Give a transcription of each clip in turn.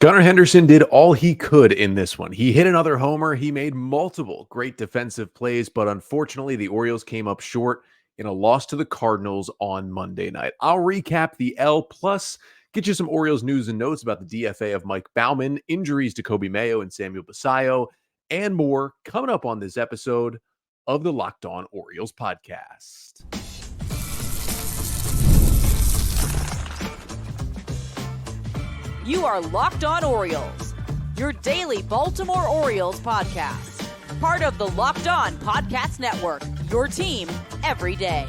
Gunnar Henderson did all he could in this one. He hit another homer. He made multiple great defensive plays, but unfortunately, the Orioles came up short in a loss to the Cardinals on Monday night. I'll recap the L, plus get you some Orioles news and notes about the DFA of Mike Baumann, injuries to Coby Mayo and Samuel Basallo, and more coming up on this episode of the Locked On Orioles podcast. You are Locked On Orioles, your daily Baltimore Orioles podcast. Part of the Locked On Podcast Network, your team every day.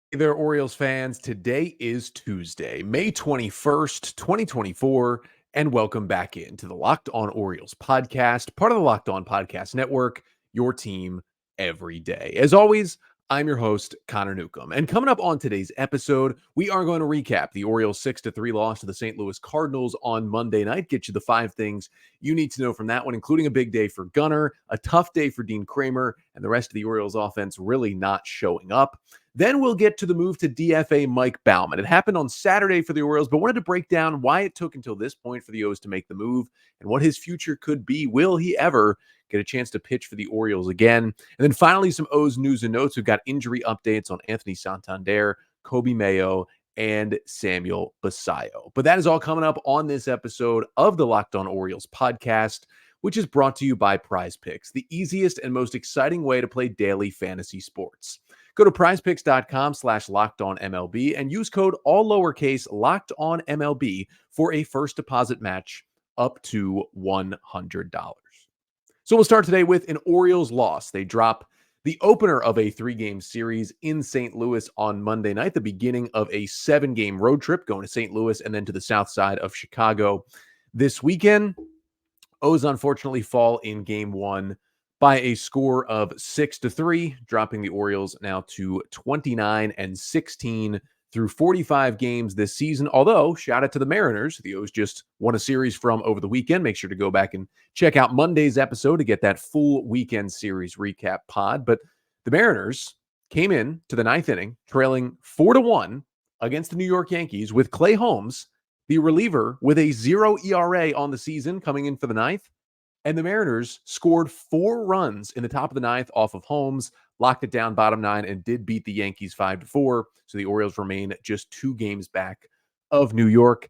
Hey there, Orioles fans. Today is Tuesday, May 21st, 2024, and welcome back into the Locked On Orioles podcast, part of the Locked On Podcast Network, your team every day. As always, I'm your host, Connor Newcomb, and coming up on today's episode, we are going to recap the Orioles' 6-3 loss to the St. Louis Cardinals on Monday night, get you the 5 things you need to know from that one, including a big day for Gunnar, a tough day for Dean Kremer, and the rest of the Orioles offense really not showing up. Then we'll get to the move to DFA Mike Baumann. It happened on Saturday for the Orioles, but wanted to break down why it took until this point for the O's to make the move and what his future could be. Will he ever get a chance to pitch for the Orioles again? And then finally, some O's news and notes. We've got injury updates on Anthony Santander, Coby Mayo, and Samuel Basallo. But that is all coming up on this episode of the Locked On Orioles podcast, which is brought to you by PrizePicks, the easiest and most exciting way to play daily fantasy sports. Go to prizepicks.com/lockedonmlb and use code all lowercase LOCKEDONMLB for a first deposit match up to $100. So we'll start today with an Orioles loss. They drop the opener of a 3-game series in St. Louis on Monday night, the beginning of a 7-game road trip going to St. Louis and then to the south side of Chicago this weekend. O's unfortunately fall in game 1 by a score of 6-3, dropping the Orioles now to 29-16 through 45 games this season. Although, shout out to the Mariners. The O's just won a series from over the weekend. Make sure to go back and check out Monday's episode to get that full weekend series recap pod. But the Mariners came in to the 9th inning, trailing 4-1 against the New York Yankees with Clay Holmes, the reliever, with a 0 ERA on the season coming in for the 9th. And the Mariners scored 4 runs in the top of the 9th off of Holmes, locked it down bottom 9, and did beat the Yankees 5-4. So the Orioles remain just 2 games back of New York,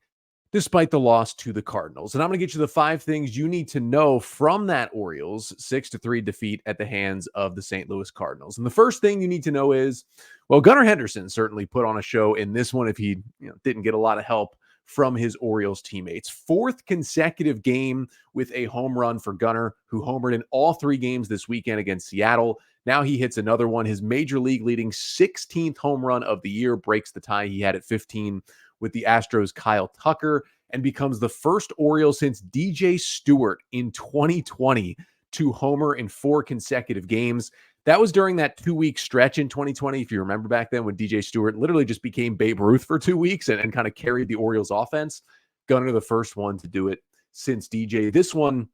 despite the loss to the Cardinals. And I'm going to get you the 5 things you need to know from that Orioles 6-3 defeat at the hands of the St. Louis Cardinals. And the first thing you need to know is, well, Gunnar Henderson certainly put on a show in this one if he didn't get a lot of help from his Orioles teammates. 4th consecutive game with a home run for Gunnar, who homered in all 3 games this weekend against Seattle. Now he hits another one. His major league leading 16th home run of the year breaks the tie he had at 15 with the Astros' Kyle Tucker, and becomes the first Oriole since DJ Stewart in 2020 to homer in 4 consecutive games. That was during that 2-week stretch in 2020, if you remember back then, when DJ Stewart literally just became Babe Ruth for 2 weeks and kind of carried the Orioles offense. Gunnar, the first one to do it since DJ. This one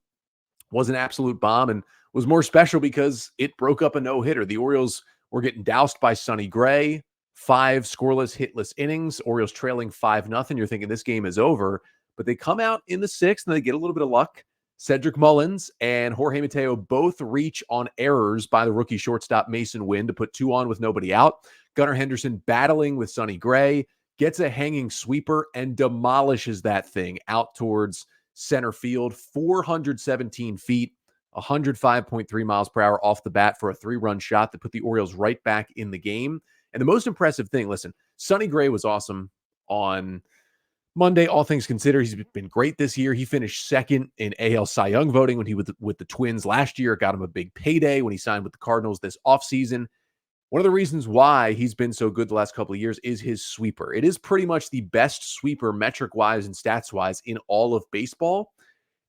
was an absolute bomb and was more special because it broke up a no-hitter. The Orioles were getting doused by Sonny Gray, 5 scoreless, hitless innings. Orioles trailing 5-0. You're thinking this game is over, but they come out in the 6th and they get a little bit of luck. Cedric Mullins and Jorge Mateo both reach on errors by the rookie shortstop Mason Wynn to put 2 on with nobody out. Gunnar Henderson battling with Sonny Gray, gets a hanging sweeper and demolishes that thing out towards center field, 417 feet, 105.3 miles per hour off the bat for a 3-run shot that put the Orioles right back in the game. And the most impressive thing, listen, Sonny Gray was awesome on Monday, all things considered. He's been great this year. He finished 2nd in AL Cy Young voting when he was with the Twins last year. It got him a big payday when he signed with the Cardinals this offseason. One of the reasons why he's been so good the last couple of years is his sweeper. It is pretty much the best sweeper metric-wise and stats-wise in all of baseball.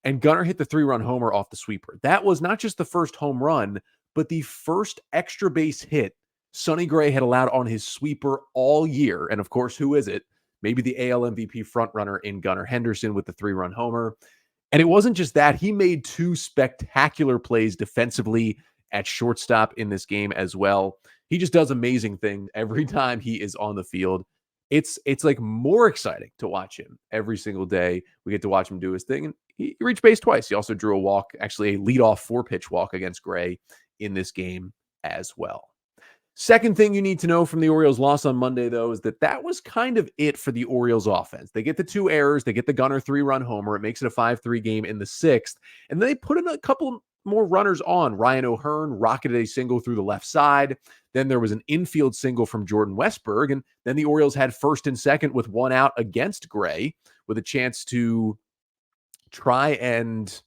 And Gunnar hit the 3-run homer off the sweeper. That was not just the first home run, but the first extra base hit Sonny Gray had allowed on his sweeper all year. And of course, who is it? Maybe the AL MVP frontrunner in Gunnar Henderson with the 3-run homer. And it wasn't just that. He made 2 spectacular plays defensively at shortstop in this game as well. He just does amazing things every time he is on the field. it's like more exciting to watch him every single day. We get to watch him do his thing, and he reached base twice. He also drew a walk, actually a leadoff 4-pitch walk against Gray in this game as well. Second thing you need to know from the Orioles' loss on Monday, though, is that was kind of it for the Orioles' offense. They get the 2 errors. They get the Gunnar 3-run homer. It makes it a 5-3 game in the 6th. And then they put in a couple more runners on. Ryan O'Hearn rocketed a single through the left side. Then there was an infield single from Jordan Westberg. And then the Orioles had first and second with 1 out against Gray with a chance to try and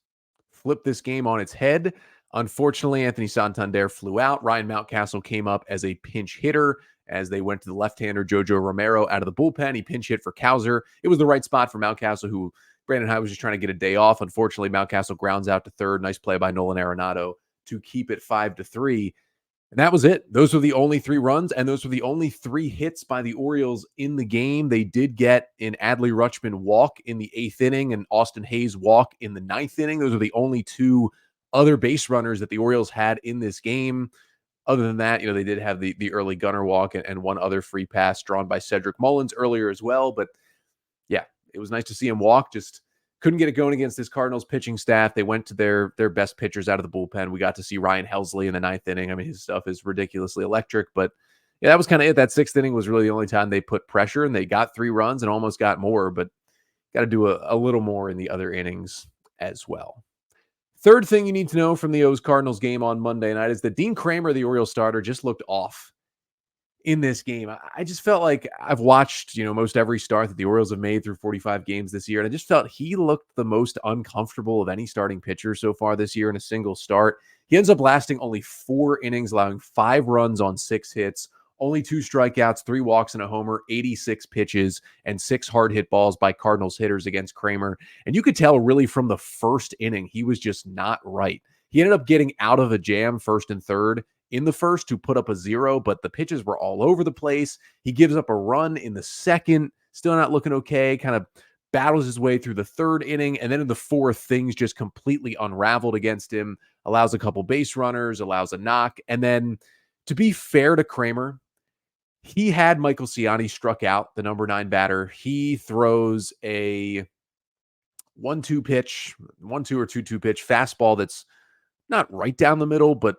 flip this game on its head. Unfortunately, Anthony Santander flew out. Ryan Mountcastle came up as a pinch hitter as they went to the left-hander Jojo Romero out of the bullpen. He pinch hit for Cowser. It was the right spot for Mountcastle, who Brandon Hyde was just trying to get a day off. Unfortunately, Mountcastle grounds out to third. Nice play by Nolan Arenado to keep it 5-3. And that was it. Those were the only 3 runs, and those were the only 3 hits by the Orioles in the game. They did get an Adley Rutschman walk in the 8th inning and Austin Hayes walk in the 9th inning. Those are the only 2 other base runners that the Orioles had in this game. Other than that, they did have the early Gunnar walk and 1 other free pass drawn by Cedric Mullins earlier as well. But yeah, it was nice to see him walk. Just couldn't get it going against this Cardinals pitching staff. They went to their best pitchers out of the bullpen. We got to see Ryan Helsley in the 9th inning. I mean, his stuff is ridiculously electric. But yeah, that was kind of it. That 6th inning was really the only time they put pressure, and they got 3 runs and almost got more. But got to do a little more in the other innings as well. Third thing you need to know from the O's Cardinals game on Monday night is that Dean Kremer, the Orioles starter, just looked off in this game. I just felt like I've watched, most every start that the Orioles have made through 45 games this year, and I just felt he looked the most uncomfortable of any starting pitcher so far this year in a single start. He ends up lasting only 4 innings, allowing 5 runs on 6 hits, only 2 strikeouts, 3 walks and a homer, 86 pitches, and 6 hard hit balls by Cardinals hitters against Kremer. And you could tell really from the first inning, he was just not right. He ended up getting out of a jam first and third in the first to put up a 0, but the pitches were all over the place. He gives up a run in the second, still not looking okay, kind of battles his way through the 3rd inning. And then in the 4th, things just completely unraveled against him, allows a couple base runners, allows a knock. And then to be fair to Kremer, he had Michael Ciani struck out, the number 9 batter. He throws a 1-2 pitch, 1-2 or 2-2 pitch fastball that's not right down the middle, but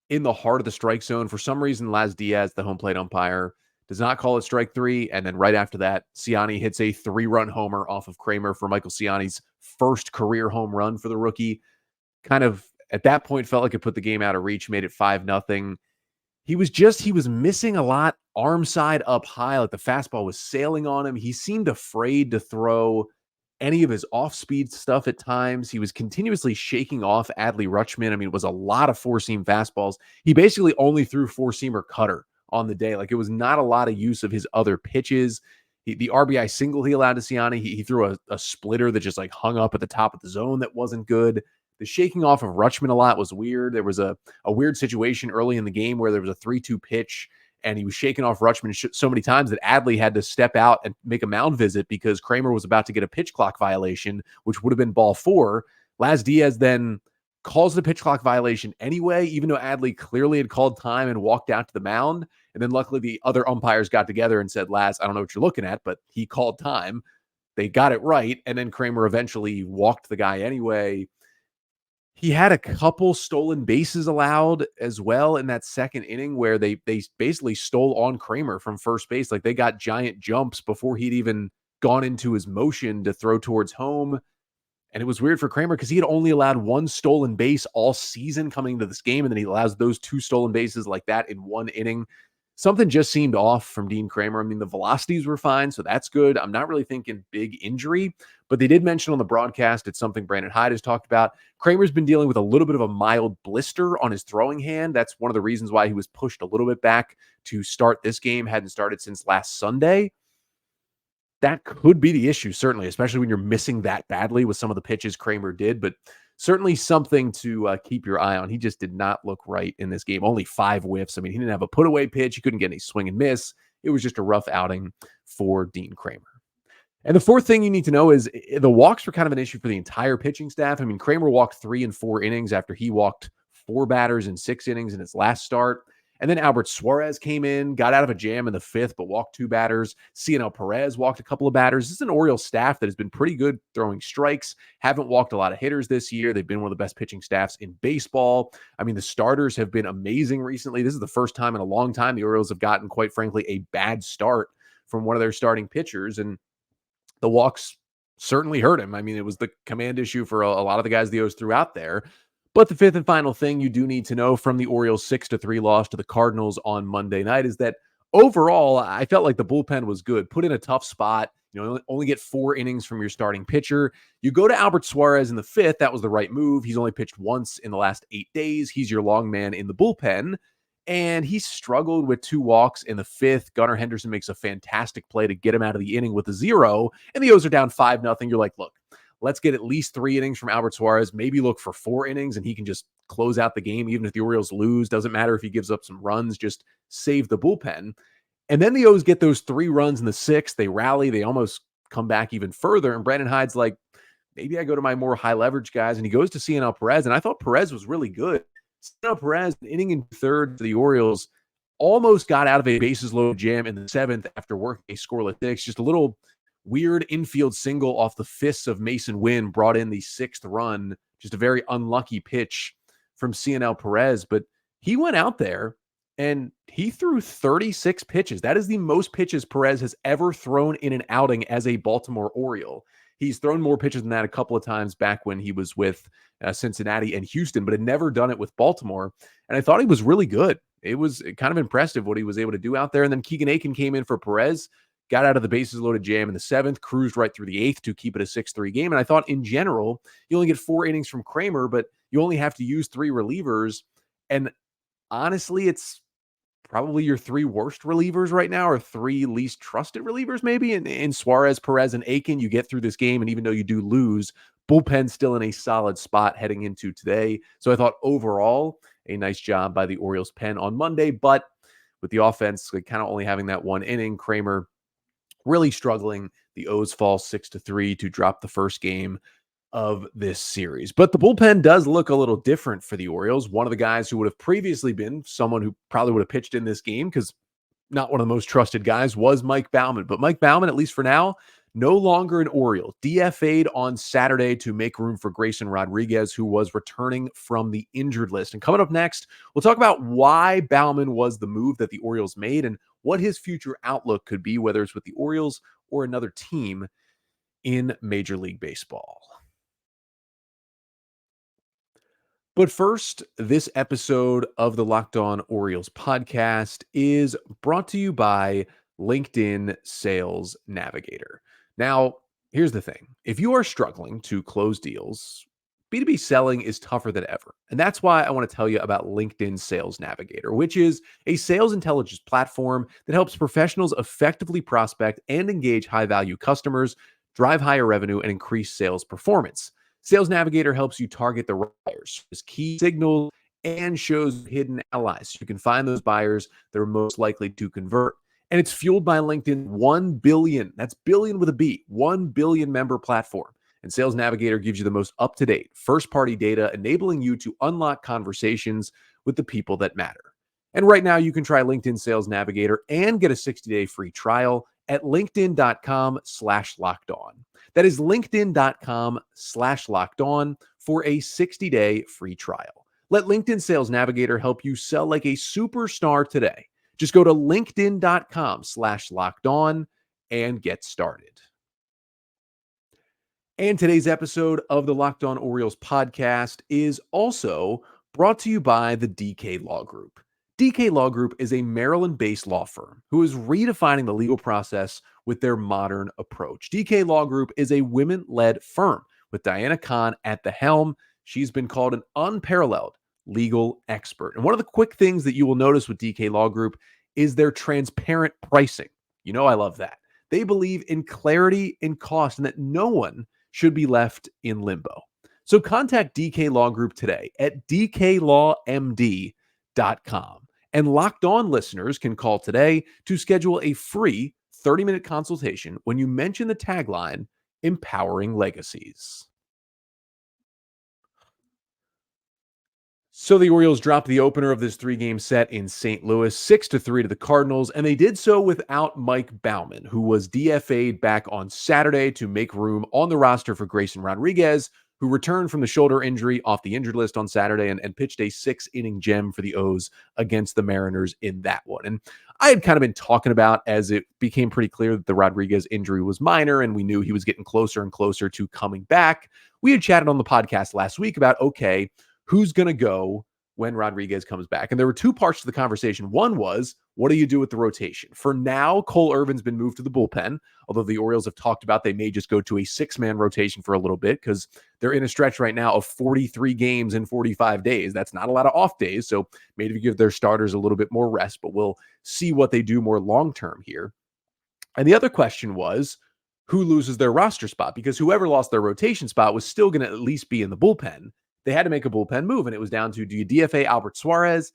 in the heart of the strike zone. For some reason, Laz Diaz, the home plate umpire, does not call it strike 3. And then right after that, Ciani hits a 3-run homer off of Kremer for Michael Ciani's first career home run for the rookie. Kind of at that point felt like it put the game out of reach, made it 5-0. He was missing a lot, arm side up high, like the fastball was sailing on him. He seemed afraid to throw any of his off-speed stuff at times. He was continuously shaking off Adley Rutschman. I mean, it was a lot of 4-seam fastballs. He basically only threw 4-seamer cutter on the day. Like, it was not a lot of use of his other pitches. The RBI single he allowed to Ciani, he threw a splitter that just like hung up at the top of the zone that wasn't good. The shaking off of Rutschman a lot was weird. There was a weird situation early in the game where there was a 3-2 pitch, and he was shaking off Rutschman so many times that Adley had to step out and make a mound visit because Kremer was about to get a pitch clock violation, which would have been ball 4. Laz Diaz then calls the pitch clock violation anyway, even though Adley clearly had called time and walked out to the mound. And then luckily the other umpires got together and said, Laz, I don't know what you're looking at, but he called time. They got it right. And then Kremer eventually walked the guy anyway. He had a couple stolen bases allowed as well in that 2nd inning where they basically stole on Kremer from first base. Like, they got giant jumps before he'd even gone into his motion to throw towards home. And it was weird for Kremer because he had only allowed 1 stolen base all season coming into this game. And then he allows those 2 stolen bases like that in 1 inning. Something just seemed off from Dean Kremer. I mean, the velocities were fine, so that's good. I'm not really thinking big injury, but they did mention on the broadcast, it's something Brandon Hyde has talked about. Kremer's been dealing with a little bit of a mild blister on his throwing hand. That's one of the reasons why he was pushed a little bit back to start this game. Hadn't started since last Sunday. That could be the issue, certainly, especially when you're missing that badly with some of the pitches Kremer did, but certainly something to keep your eye on. He just did not look right in this game. Only 5 whiffs. I mean, he didn't have a put-away pitch. He couldn't get any swing and miss. It was just a rough outing for Dean Kremer. And the 4th thing you need to know is the walks were kind of an issue for the entire pitching staff. I mean, Kremer walked 3 and 4 innings after he walked 4 batters in 6 innings in his last start. And then Albert Suarez came in, got out of a jam in the fifth, but walked two batters. Cionel Pérez walked a couple of batters. This is an Orioles staff that has been pretty good throwing strikes, haven't walked a lot of hitters this year. They've been one of the best pitching staffs in baseball. I mean, the starters have been amazing recently. This is the first time in a long time the Orioles have gotten, quite frankly, a bad start from one of their starting pitchers. And the walks certainly hurt him. I mean, it was the command issue for a lot of the guys the O's threw out there. But the fifth and final thing you do need to know from the Orioles 6-3 loss to the Cardinals on Monday night is that overall, I felt like the bullpen was good. Put in a tough spot. You know, only get 4 innings from your starting pitcher. You go to Albert Suarez in the fifth. That was the right move. He's only pitched once in the last 8 days. He's your long man in the bullpen. And he struggled with 2 walks in the fifth. Gunnar Henderson makes a fantastic play to get him out of the inning with a 0. And the O's are down 5-0. You're like, look, let's get at least 3 innings from Albert Suarez. Maybe look for 4 innings, and he can just close out the game. Even if the Orioles lose, doesn't matter if he gives up some runs, just save the bullpen. And then the O's get those 3 runs in the sixth. They rally. They almost come back even further. And Brandon Hyde's like, maybe I go to my more high leverage guys. And he goes to Cionel Pérez. And I thought Pérez was really good. Cionel Pérez, an inning in third for the Orioles, almost got out of a bases loaded jam in the 7th after working a scoreless 6. Just a little weird infield single off the fists of Mason Wynn brought in the 6th run. Just a very unlucky pitch from Cionel Pérez. But he went out there and he threw 36 pitches. That is the most pitches Pérez has ever thrown in an outing as a Baltimore Oriole. He's thrown more pitches than that a couple of times back when he was with Cincinnati and Houston, but had never done it with Baltimore. And I thought he was really good. It was kind of impressive what he was able to do out there. And then Keegan Aiken came in for Pérez, got out of the bases loaded jam in the 7th, cruised right through the 8th to keep it a 6-3 game. And I thought in general, you only get 4 innings from Kremer, but you only have to use 3 relievers. And honestly, it's probably your 3 worst relievers right now, or 3 least trusted relievers maybe. In Suarez, Pérez, and Aiken, you get through this game. And even though you do lose, bullpen's still in a solid spot heading into today. So I thought overall, a nice job by the Orioles pen on Monday. But with the offense kind of only having that 1 inning, Kremer really struggling. The O's fall 6-3 to drop the first game of this series. But the bullpen does look a little different for the Orioles. One of the guys who would have previously been someone who probably would have pitched in this game, because not one of the most trusted guys, was Mike Baumann. But Mike Baumann, at least for now, no longer an Oriole. DFA'd on Saturday to make room for Grayson Rodriguez, who was returning from the injured list. And coming up next, we'll talk about why Baumann was the move that the Orioles made and what his future outlook could be, whether it's with the Orioles or another team in Major League Baseball. But first, this episode of the Locked On Orioles podcast is brought to you by LinkedIn Sales Navigator. Now, here's the thing. If you are struggling to close deals, B2B selling is tougher than ever. And that's why I want to tell you about LinkedIn Sales Navigator, which is a sales intelligence platform that helps professionals effectively prospect and engage high-value customers, drive higher revenue, and increase sales performance. Sales Navigator helps you target the right buyers, key signals, and shows hidden allies. You can find those buyers that are most likely to convert. And it's fueled by LinkedIn 1 billion, that's billion with a B, 1 billion member platform. And Sales Navigator gives you the most up-to-date first-party data, enabling you to unlock conversations with the people that matter. And right now, you can try LinkedIn Sales Navigator and get a 60-day free trial at linkedin.com/lockedon. That is linkedin.com/lockedon for a 60-day free trial. Let LinkedIn Sales Navigator help you sell like a superstar today. Just go to linkedin.com/lockedon and get started. And today's episode of the Locked On Orioles podcast is also brought to you by the DK Law Group. DK Law Group is a Maryland-based law firm who is redefining the legal process with their modern approach. DK Law Group is a women-led firm with Diana Kahn at the helm. She's been called an unparalleled legal expert. And one of the quick things that you will notice with DK Law Group is their transparent pricing. You know, I love that. They believe in clarity in cost and that no one should be left in limbo. So contact DK Law Group today at dklawmd.com. And Locked On listeners can call today to schedule a free 30-minute consultation when you mention the tagline, Empowering Legacies. So the Orioles dropped the opener of this 3-game set in St. Louis, 6-3 to the Cardinals, and they did so without Mike Baumann, who was DFA'd back on Saturday to make room on the roster for Grayson Rodriguez, who returned from the shoulder injury off the injured list on Saturday and pitched a 6-inning gem for the O's against the Mariners in that one. And I had kind of been talking about, as it became pretty clear that the Rodriguez injury was minor and we knew he was getting closer and closer to coming back. We had chatted on the podcast last week about, okay, who's going to go when Rodriguez comes back? And there were two parts to the conversation. One was, what do you do with the rotation? For now, Cole Irvin's been moved to the bullpen, although the Orioles have talked about they may just go to a 6-man rotation for a little bit because they're in a stretch right now of 43 games in 45 days. That's not a lot of off days, so maybe give their starters a little bit more rest, but we'll see what they do more long-term here. And the other question was, who loses their roster spot? Because whoever lost their rotation spot was still going to at least be in the bullpen. They had to make a bullpen move, and it was down to, do you DFA Albert Suarez?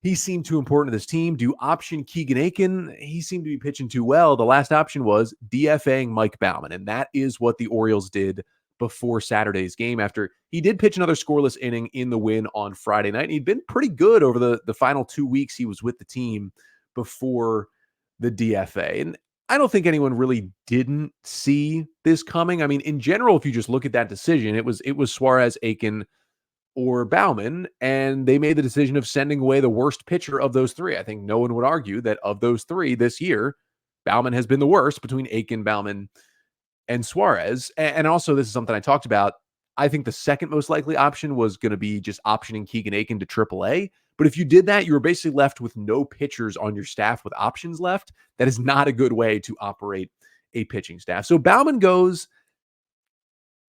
He seemed too important to this team. Do you option Keegan Aiken? He seemed to be pitching too well. The last option was DFAing Mike Baumann, and that is what the Orioles did before Saturday's game after he did pitch another scoreless inning in the win on Friday night. And he'd been pretty good over the final 2 weeks he was with the team before the DFA. And I don't think anyone really didn't see this coming. I mean, in general, if you just look at that decision, it was Suarez, Aiken, or Baumann, and they made the decision of sending away the worst pitcher of those three. I think no one would argue that of those three this year, Baumann has been the worst between Aiken, Baumann, and Suarez. And also, this is something I talked about. I think the second most likely option was going to be just optioning Keegan Aiken to AAA. But if you did that, you were basically left with no pitchers on your staff with options left. That is not a good way to operate a pitching staff. So Baumann goes.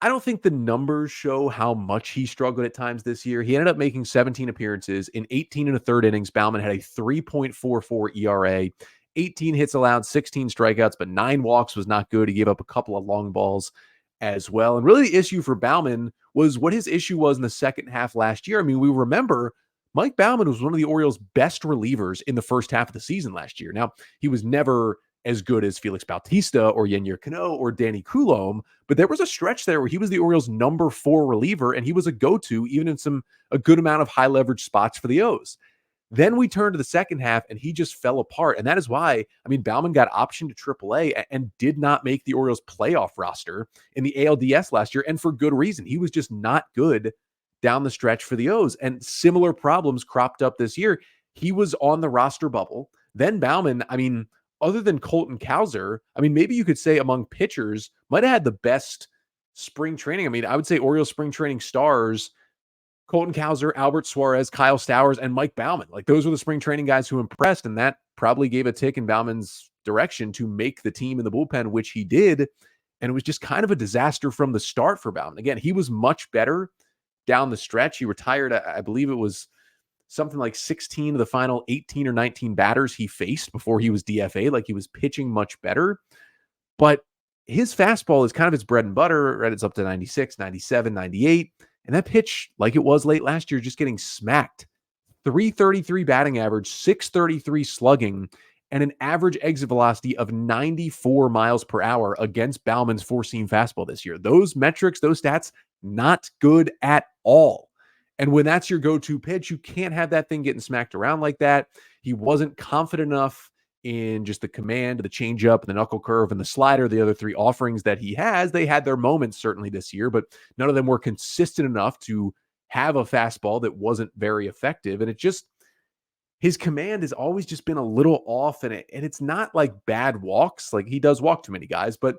I don't think the numbers show how much he struggled at times this year. He ended up making 17 appearances. In 18 and a third innings, Baumann had a 3.44 ERA, 18 hits allowed, 16 strikeouts, but 9 walks was not good. He gave up a couple of long balls as well. And really the issue for Baumann was what his issue was in the second half last year. I mean, we remember Mike Baumann was one of the Orioles' best relievers in the first half of the season last year. Now, he was never as good as Felix Bautista or Yennier Cano or Danny Coulombe, but there was a stretch there where he was the Orioles' number 4 reliever, and he was a go-to even in a good amount of high leverage spots for the O's. Then we turned to the second half, and he just fell apart, and that is why, I mean, Baumann got optioned to AAA and did not make the Orioles' playoff roster in the ALDS last year, and for good reason. He was just not good down the stretch for the O's, and similar problems cropped up this year. He was on the roster bubble. Then Baumann, I mean, other than Colton Cowser, I mean, maybe you could say among pitchers, might have had the best spring training. I mean, I would say Orioles spring training stars, Colton Cowser, Albert Suarez, Kyle Stowers, and Mike Baumann. Like, those were the spring training guys who impressed, and that probably gave a tick in Baumann's direction to make the team in the bullpen, which he did. And it was just kind of a disaster from the start for Baumann. Again, he was much better down the stretch. He retired, I believe it was something like 16 of the final 18 or 19 batters he faced before he was DFA. Like, he was pitching much better. But his fastball is kind of his bread and butter, right? It's up to 96, 97, 98. And that pitch, like it was late last year, just getting smacked. 333 batting average, 633 slugging, and an average exit velocity of 94 miles per hour against Baumann's four-seam fastball this year. Those metrics, those stats, not good at all. And when that's your go-to pitch, you can't have that thing getting smacked around like that. He wasn't confident enough in just the command, the changeup, the knuckle curve, and the slider, the other three offerings that he has. They had their moments certainly this year, but none of them were consistent enough to have a fastball that wasn't very effective. And it just, his command has always just been a little off, and it's not like bad walks. Like, he does walk too many guys, but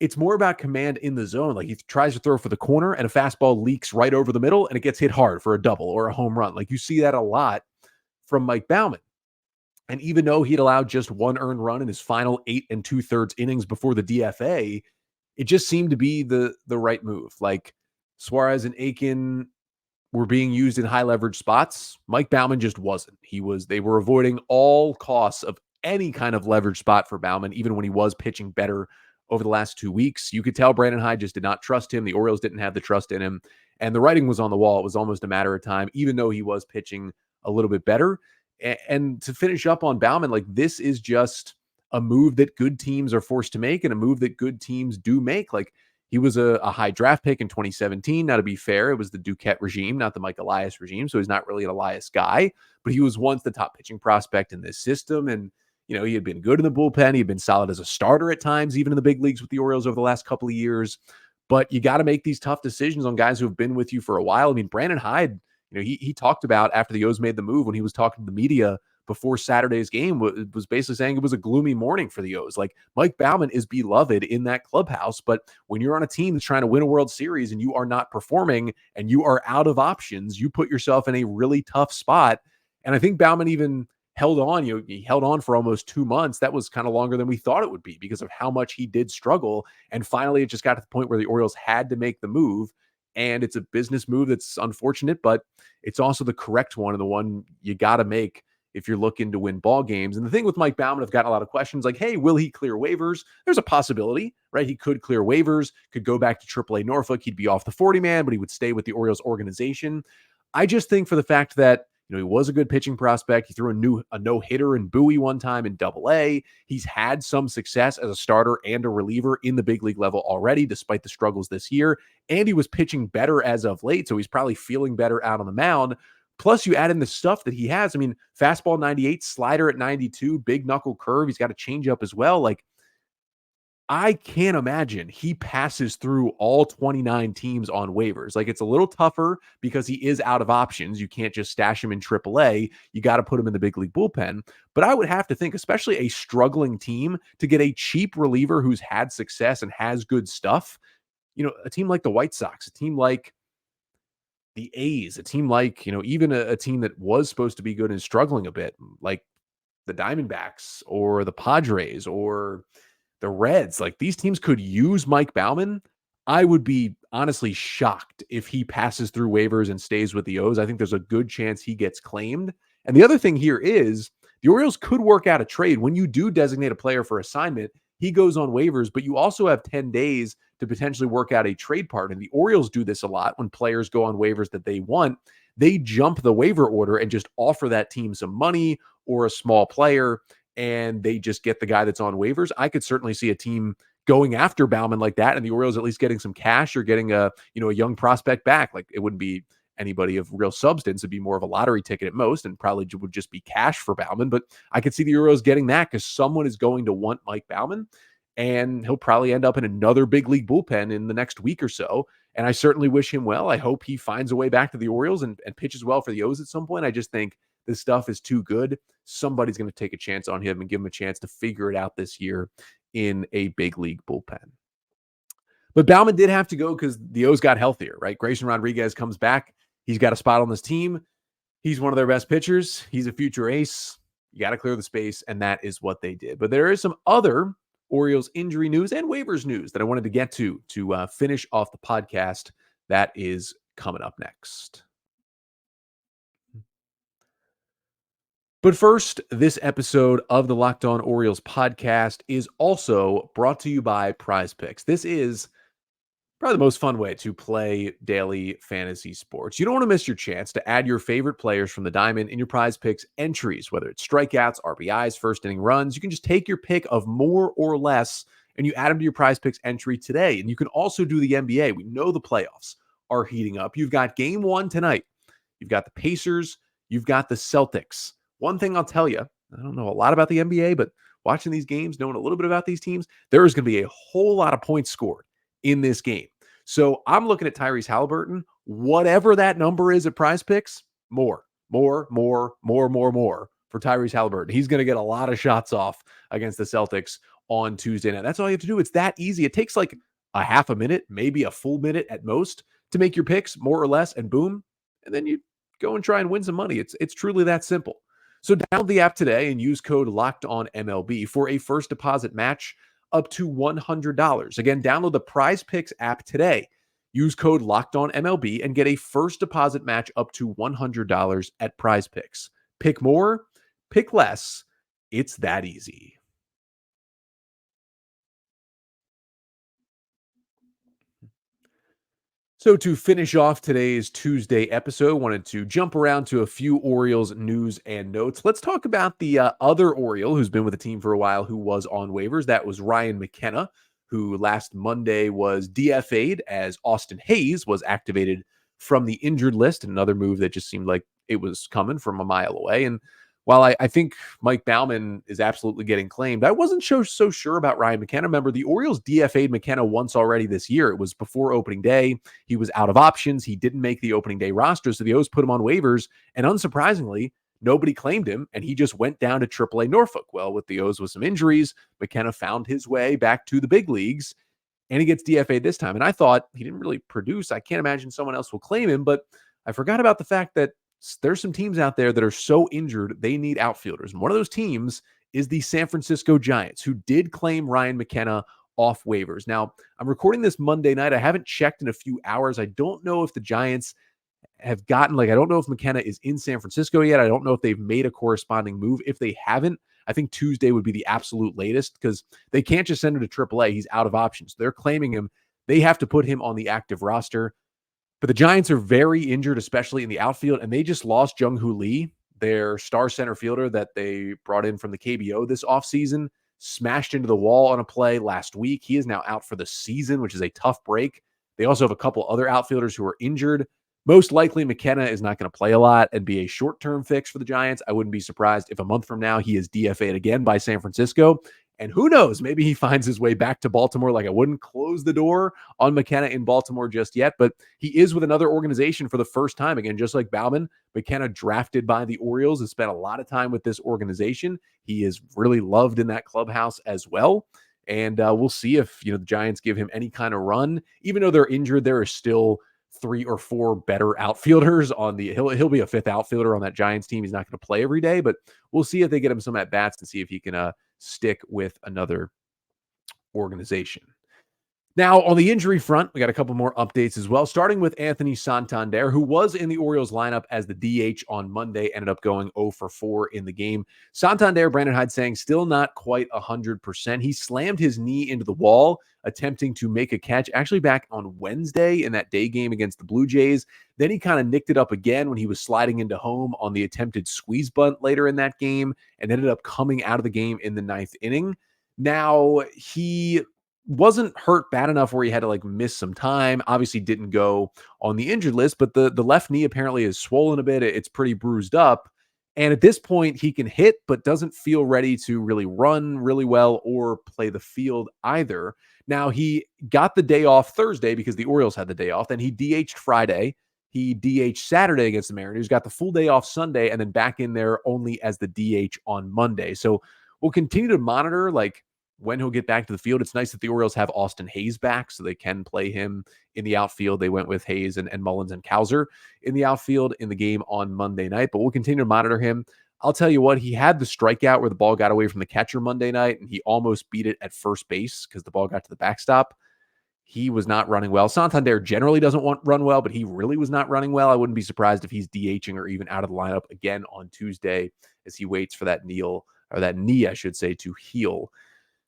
it's more about command in the zone. Like, he tries to throw for the corner and a fastball leaks right over the middle and it gets hit hard for a double or a home run. Like, you see that a lot from Mike Baumann. And even though he'd allowed just one earned run in his final 8 2/3 innings before the DFA, it just seemed to be the right move. Like, Suarez and Aiken were being used in high leverage spots. Mike Baumann just wasn't. They were avoiding all costs of any kind of leverage spot for Baumann, even when he was pitching better over the last 2 weeks. You could tell Brandon Hyde just did not trust him. The Orioles didn't have the trust in him, and the writing was on the wall. It was almost a matter of time, even though he was pitching a little bit better. And to finish up on Baumann, like, this is just a move that good teams are forced to make and a move that good teams do make. Like, He was a high draft pick in 2017. Now, to be fair, it was the Duquette regime, not the Mike Elias regime. So he's not really an Elias guy, but he was once the top pitching prospect in this system. And, he had been good in the bullpen. He had been solid as a starter at times, even in the big leagues with the Orioles over the last couple of years. But you got to make these tough decisions on guys who have been with you for a while. I mean, Brandon Hyde, he talked about after the O's made the move when he was talking to the media before Saturday's game was basically saying it was a gloomy morning for the O's. Like, Mike Baumann is beloved in that clubhouse, but when you're on a team that's trying to win a World Series and you are not performing and you are out of options, you put yourself in a really tough spot. And I think Baumann even held on. He held on for almost 2 months. That was kind of longer than we thought it would be because of how much he did struggle. And finally, it just got to the point where the Orioles had to make the move. And it's a business move that's unfortunate, but it's also the correct one and the one you got to make if you're looking to win ball games. And the thing with Mike Baumann, I've gotten a lot of questions like, hey, will he clear waivers? There's a possibility, right? He could clear waivers, could go back to AAA Norfolk. He'd be off the 40-man, but he would stay with the Orioles organization. I just think for the fact that he was a good pitching prospect. He threw a no-hitter in Bowie one time in Double-A. He's had some success as a starter and a reliever in the big league level already, despite the struggles this year. And he was pitching better as of late, so he's probably feeling better out on the mound. Plus, you add in the stuff that he has. I mean, fastball 98, slider at 92, big knuckle curve. He's got a changeup as well. Like, I can't imagine he passes through all 29 teams on waivers. Like, it's a little tougher because he is out of options. You can't just stash him in AAA. You got to put him in the big league bullpen. But I would have to think, especially a struggling team, to get a cheap reliever who's had success and has good stuff. A team like the White Sox, a team like the A's, a team like, even a team that was supposed to be good and struggling a bit, like the Diamondbacks or the Padres or the Reds, like these teams could use Mike Baumann. I would be honestly shocked if he passes through waivers and stays with the O's. I think there's a good chance he gets claimed. And the other thing here is the Orioles could work out a trade. When you do designate a player for assignment, he goes on waivers, but you also have 10 days to potentially work out a trade partner. And the Orioles do this a lot when players go on waivers that they want. They jump the waiver order and just offer that team some money or a small player, and they just get the guy that's on waivers. I could certainly see a team going after Baumann like that, and the Orioles at least getting some cash or getting a young prospect back. Like, it wouldn't be anybody of real substance. It'd be more of a lottery ticket at most, and probably would just be cash for Baumann. But I could see the Orioles getting that because someone is going to want Mike Baumann, and he'll probably end up in another big league bullpen in the next week or so. And I certainly wish him well. I hope he finds a way back to the Orioles and pitches well for the O's at some point. I just think this stuff is too good. Somebody's going to take a chance on him and give him a chance to figure it out this year in a big league bullpen. But Baumann did have to go because the O's got healthier, right? Grayson Rodriguez comes back. He's got a spot on this team. He's one of their best pitchers. He's a future ace. You got to clear the space, and that is what they did. But there is some other Orioles injury news and waivers news that I wanted to get to finish off the podcast. That is coming up next. But first, this episode of the Locked On Orioles podcast is also brought to you by PrizePicks. This is probably the most fun way to play daily fantasy sports. You don't want to miss your chance to add your favorite players from the diamond in your PrizePicks entries, whether it's strikeouts, RBIs, first inning runs. You can just take your pick of more or less and you add them to your PrizePicks entry today. And you can also do the NBA. We know the playoffs are heating up. You've got game one tonight. You've got the Pacers. You've got the Celtics. One thing I'll tell you, I don't know a lot about the NBA, but watching these games, knowing a little bit about these teams, there is going to be a whole lot of points scored in this game. So I'm looking at Tyrese Halliburton. Whatever that number is at PrizePicks, more for Tyrese Halliburton. He's going to get a lot of shots off against the Celtics on Tuesday night. That's all you have to do. It's that easy. It takes like a half a minute, maybe a full minute at most to make your picks, more or less, and boom. And then you go and try and win some money. It's truly that simple. So download the app today and use code LOCKEDONMLB for a first deposit match up to $100. Again, download the PrizePicks app today. Use code LOCKEDONMLB and get a first deposit match up to $100 at PrizePicks. Pick more, pick less. It's that easy. So to finish off today's Tuesday episode, wanted to jump around to a few Orioles news and notes. Let's talk about the other Oriole who's been with the team for a while who was on waivers. That was Ryan McKenna, who last Monday was DFA'd as Austin Hayes was activated from the injured list, another move that just seemed like it was coming from a mile away. And while I think Mike Baumann is absolutely getting claimed, I wasn't so sure about Ryan McKenna. Remember, the Orioles DFA'd McKenna once already this year. It was before opening day. He was out of options. He didn't make the opening day roster, so the O's put him on waivers. And unsurprisingly, nobody claimed him, and he just went down to AAA Norfolk. Well, with the O's with some injuries, McKenna found his way back to the big leagues, and he gets DFA'd this time. And I thought he didn't really produce. I can't imagine someone else will claim him, but I forgot about the fact that there's some teams out there that are so injured they need outfielders. And one of those teams is the San Francisco Giants, who did claim Ryan McKenna off waivers. Now, I'm recording this Monday night. I haven't checked in a few hours. I don't know if the Giants have gotten, I don't know if McKenna is in San Francisco yet. I don't know if they've made a corresponding move. If they haven't, I think Tuesday would be the absolute latest because they can't just send him to AAA. He's out of options. They're claiming him. They have to put him on the active roster. But the Giants are very injured, especially in the outfield, and they just lost Jung-Hoo Lee, their star center fielder that they brought in from the KBO this offseason, smashed into the wall on a play last week. He is now out for the season, which is a tough break. They also have a couple other outfielders who are injured. Most likely, McKenna is not going to play a lot and be a short-term fix for the Giants. I wouldn't be surprised if a month from now he is DFA'd again by San Francisco. And who knows, maybe he finds his way back to Baltimore. I wouldn't close the door on McKenna in Baltimore just yet, but he is with another organization for the first time. Again, just like Baumann, McKenna drafted by the Orioles, has spent a lot of time with this organization. He is really loved in that clubhouse as well. And we'll see if, the Giants give him any kind of run. Even though they're injured, there are still 3 or 4 better outfielders on the, he'll be a 5th outfielder on that Giants team. He's not going to play every day, but we'll see if they get him some at bats to see if he can stick with another organization. Now, on the injury front, we got a couple more updates as well, starting with Anthony Santander, who was in the Orioles lineup as the DH on Monday, ended up going 0 for 4 in the game. Santander, Brandon Hyde saying, still not quite 100%. He slammed his knee into the wall, attempting to make a catch, actually back on Wednesday in that day game against the Blue Jays. Then he kind of nicked it up again when he was sliding into home on the attempted squeeze bunt later in that game and ended up coming out of the game in the 9th inning. Now, he wasn't hurt bad enough where he had to miss some time. Obviously didn't go on the injured list, but the left knee apparently is swollen a bit. It's pretty bruised up. And at this point he can hit, but doesn't feel ready to really run really well or play the field either. Now he got the day off Thursday because the Orioles had the day off. Then he DH'd Friday. He DH'd Saturday against the Mariners, got the full day off Sunday, and then back in there only as the DH on Monday. So we'll continue to monitor when he'll get back to the field. It's nice that the Orioles have Austin Hayes back so they can play him in the outfield. They went with Hayes and Mullins and Cowser in the outfield in the game on Monday night, but we'll continue to monitor him. I'll tell you what, he had the strikeout where the ball got away from the catcher Monday night, and he almost beat it at first base because the ball got to the backstop. He was not running well. Santander generally doesn't run well, but he really was not running well. I wouldn't be surprised if he's DHing or even out of the lineup again on Tuesday as he waits for that knee, I should say, to heal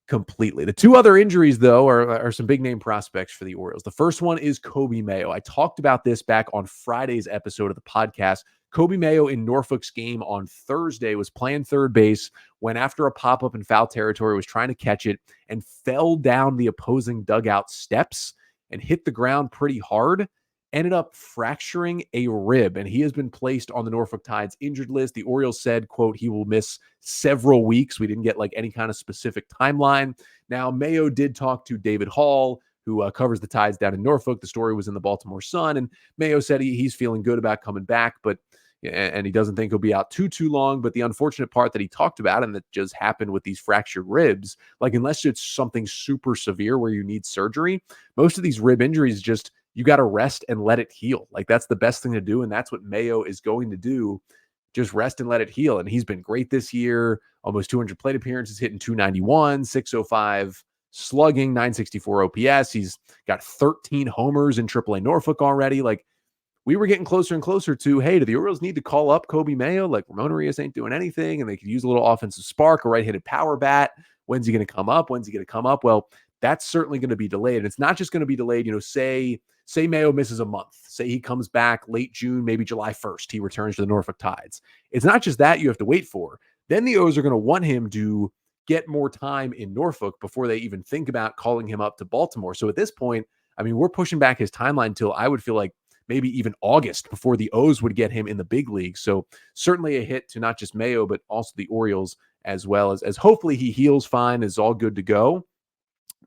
completely. The 2 other injuries, though, are some big name prospects for the Orioles. The first one is Coby Mayo. I talked about this back on Friday's episode of the podcast. Coby Mayo in Norfolk's game on Thursday was playing third base when, after a pop-up in foul territory, was trying to catch it and fell down the opposing dugout steps and hit the ground pretty hard. Ended up fracturing a rib, and he has been placed on the Norfolk Tide's injured list. The Orioles said, quote, he will miss several weeks. We didn't get any kind of specific timeline. Now, Mayo did talk to David Hall, who covers the Tides down in Norfolk. The story was in the Baltimore Sun, and Mayo said he's feeling good about coming back, and he doesn't think he'll be out too long. But the unfortunate part that he talked about, and that just happened with these fractured ribs, unless it's something super severe where you need surgery, most of these rib injuries you got to rest and let it heal. That's the best thing to do. And that's what Mayo is going to do. Just rest and let it heal. And he's been great this year. Almost 200 plate appearances, hitting 291, 605 slugging, 964 OPS. He's got 13 homers in AAA Norfolk already. We were getting closer and closer to, hey, do the Orioles need to call up Coby Mayo? Ramon Urias ain't doing anything, and they could use a little offensive spark, a right-handed power bat. When's he going to come up? Well, that's certainly going to be delayed. And it's not just going to be delayed, say Mayo misses a month. Say he comes back late June, maybe July 1st, he returns to the Norfolk Tides. It's not just that you have to wait for. Then the O's are going to want him to get more time in Norfolk before they even think about calling him up to Baltimore. So at this point, I mean, we're pushing back his timeline until I would feel like maybe even August before the O's would get him in the big league. So certainly a hit to not just Mayo, but also the Orioles, as well as hopefully he heals fine, is all good to go,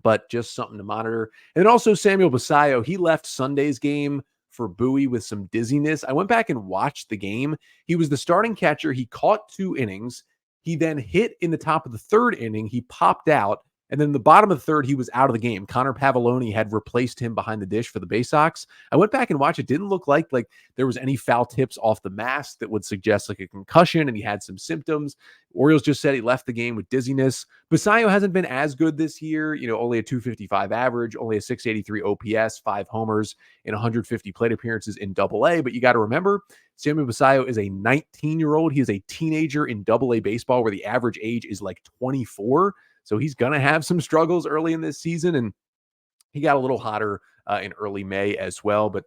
but just something to monitor. And then also Samuel Basallo, he left Sunday's game for Bowie with some dizziness. I went back and watched the game. He was the starting catcher. He caught 2 innings. He then hit in the top of the 3rd inning. He popped out. And then in the bottom of the 3rd, he was out of the game. Connor Pavoloni had replaced him behind the dish for the Bay Sox. I went back and watched. It didn't look like there was any foul tips off the mask that would suggest like a concussion, and he had some symptoms. Orioles just said he left the game with dizziness. Basallo hasn't been as good this year. Only a 255 average, only a 683 OPS, 5 homers in 150 plate appearances in Double-A. But you got to remember, Samuel Basallo is a 19-year-old. He is a teenager in Double-A baseball where the average age is like 24. So he's going to have some struggles early in this season, and he got a little hotter in early May as well. But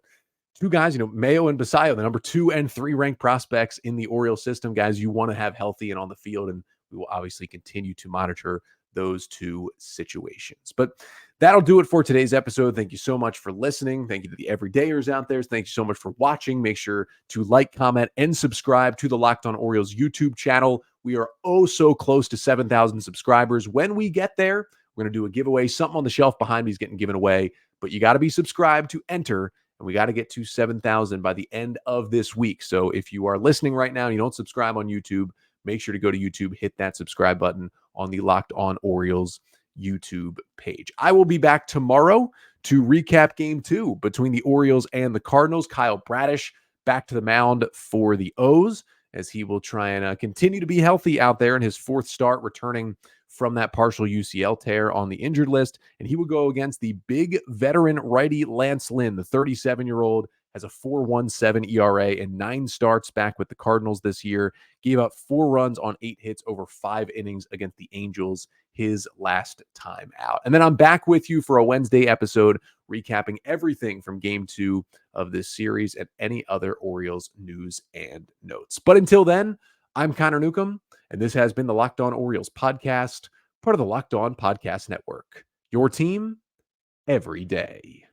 2 guys, Mayo and Basallo, the number 2 and 3 ranked prospects in the Orioles system, guys you want to have healthy and on the field, and we will obviously continue to monitor those 2 situations. But that'll do it for today's episode. Thank you so much for listening. Thank you to the everydayers out there. Thank you so much for watching. Make sure to like, comment, and subscribe to the Locked On Orioles YouTube channel. We are so close to 7,000 subscribers. When we get there, we're going to do a giveaway. Something on the shelf behind me is getting given away, but you got to be subscribed to enter, and we got to get to 7,000 by the end of this week. So if you are listening right now and you don't subscribe on YouTube, make sure to go to YouTube, hit that subscribe button on the Locked On Orioles YouTube page. I will be back tomorrow to recap game 2 between the Orioles and the Cardinals. Kyle Bradish back to the mound for the O's, as he will try and continue to be healthy out there in his 4th start, returning from that partial UCL tear on the injured list. And he will go against the big veteran righty Lance Lynn. The 37-year-old has a 4.17 ERA and 9 starts back with the Cardinals this year. Gave up 4 runs on 8 hits over 5 innings against the Angels his last time out. And then I'm back with you for a Wednesday episode recapping everything from game 2 of this series and any other Orioles news and notes. But until then, I'm Connor Newcomb, and this has been the Locked On Orioles podcast, part of the Locked On Podcast Network. Your team every day.